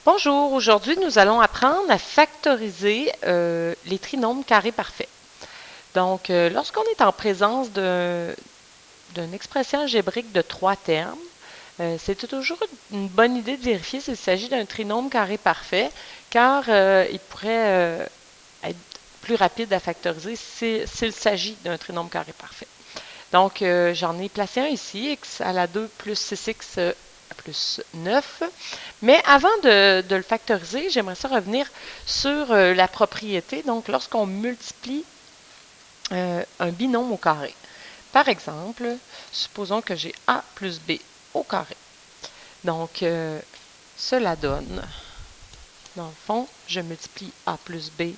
Bonjour, aujourd'hui nous allons apprendre à factoriser les trinômes carrés parfaits. Donc, lorsqu'on est en présence d'une expression algébrique de 3 termes, c'est toujours une bonne idée de vérifier s'il s'agit d'un trinôme carré parfait, car il pourrait être plus rapide à factoriser s'il s'agit d'un trinôme carré parfait. Donc, j'en ai placé un ici, x à la 2 plus 6x plus 9. Mais avant de le factoriser, j'aimerais ça revenir sur la propriété. Donc, lorsqu'on multiplie un binôme au carré. Par exemple, supposons que j'ai a plus b au carré. Donc, cela donne, dans le fond, je multiplie a plus b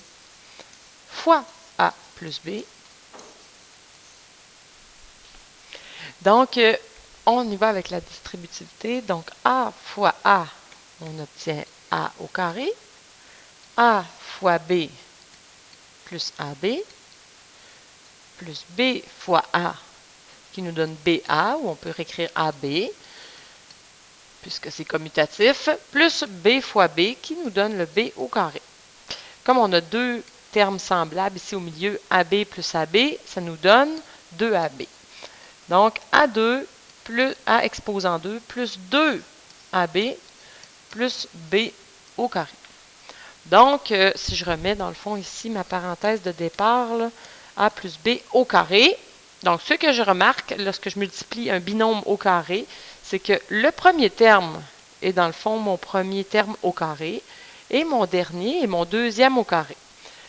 fois a plus b. Donc, on y va avec la distributivité. Donc, a fois a, on obtient a au carré. A fois b plus ab, plus b fois a, qui nous donne ba, ou on peut réécrire ab, puisque c'est commutatif, plus b fois b, qui nous donne le b au carré. Comme on a deux termes semblables ici au milieu, ab plus ab, ça nous donne 2ab. Donc, A2 plus A exposant 2 plus 2AB plus B au carré. Donc, si je remets dans le fond ici ma parenthèse de départ, là, A plus B au carré. Donc, ce que je remarque lorsque je multiplie un binôme au carré, c'est que le premier terme est dans le fond mon premier terme au carré et mon dernier est mon deuxième au carré.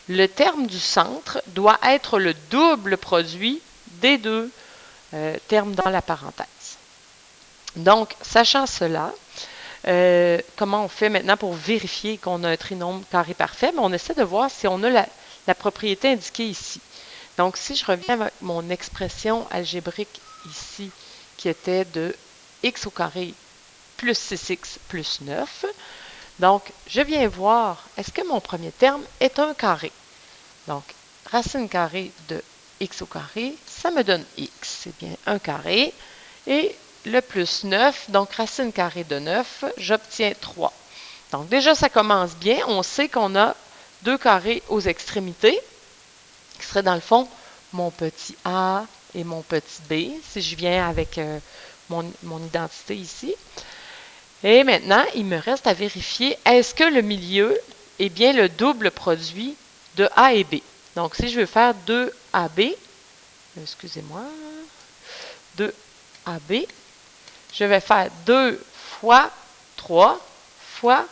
Le terme du centre doit être le double produit des deux termes dans la parenthèse. Donc, sachant cela, comment on fait maintenant pour vérifier qu'on a un trinôme carré parfait? Mais on essaie de voir si on a la propriété indiquée ici. Donc, si je reviens avec mon expression algébrique ici, qui était de x au carré plus 6x plus 9, donc, je viens voir, est-ce que mon premier terme est un carré? Donc, racine carrée de x au carré, ça me donne x, c'est bien un carré. Et le plus 9, donc racine carrée de 9, j'obtiens 3. Donc déjà, ça commence bien. On sait qu'on a deux carrés aux extrémités, qui seraient dans le fond mon petit a et mon petit b, si je viens avec mon identité ici. Et maintenant, il me reste à vérifier, est-ce que le milieu est bien le double produit de a et b? Donc, si je veux faire 2AB, excusez-moi, 2AB, je vais faire 2 fois 3 fois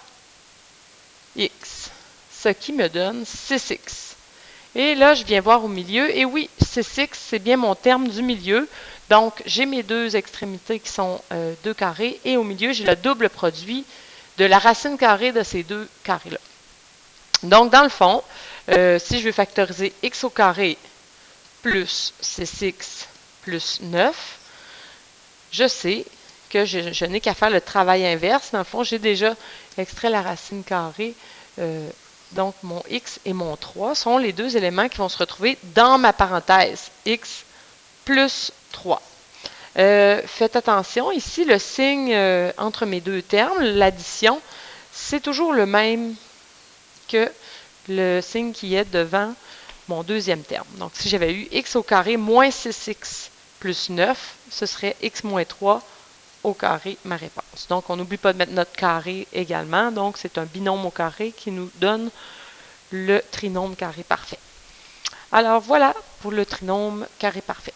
x, ce qui me donne 6x. Et là, je viens voir au milieu, et oui, 6x, c'est bien mon terme du milieu. Donc, j'ai mes deux extrémités qui sont 2 carrés, et au milieu, j'ai le double produit de la racine carrée de ces deux carrés-là. Donc, dans le fond, si je veux factoriser x au carré plus 6x plus 9, je sais que je n'ai qu'à faire le travail inverse. Dans le fond, j'ai déjà extrait la racine carrée. Donc, mon x et mon 3 sont les deux éléments qui vont se retrouver dans ma parenthèse, x plus 3. Faites attention, ici, le signe entre mes deux termes, l'addition, c'est toujours le même que le signe qui est devant mon deuxième terme. Donc, si j'avais eu x au carré moins 6x plus 9, ce serait x moins 3 au carré, ma réponse. Donc, on n'oublie pas de mettre notre carré également. Donc, c'est un binôme au carré qui nous donne le trinôme carré parfait. Alors, voilà pour le trinôme carré parfait.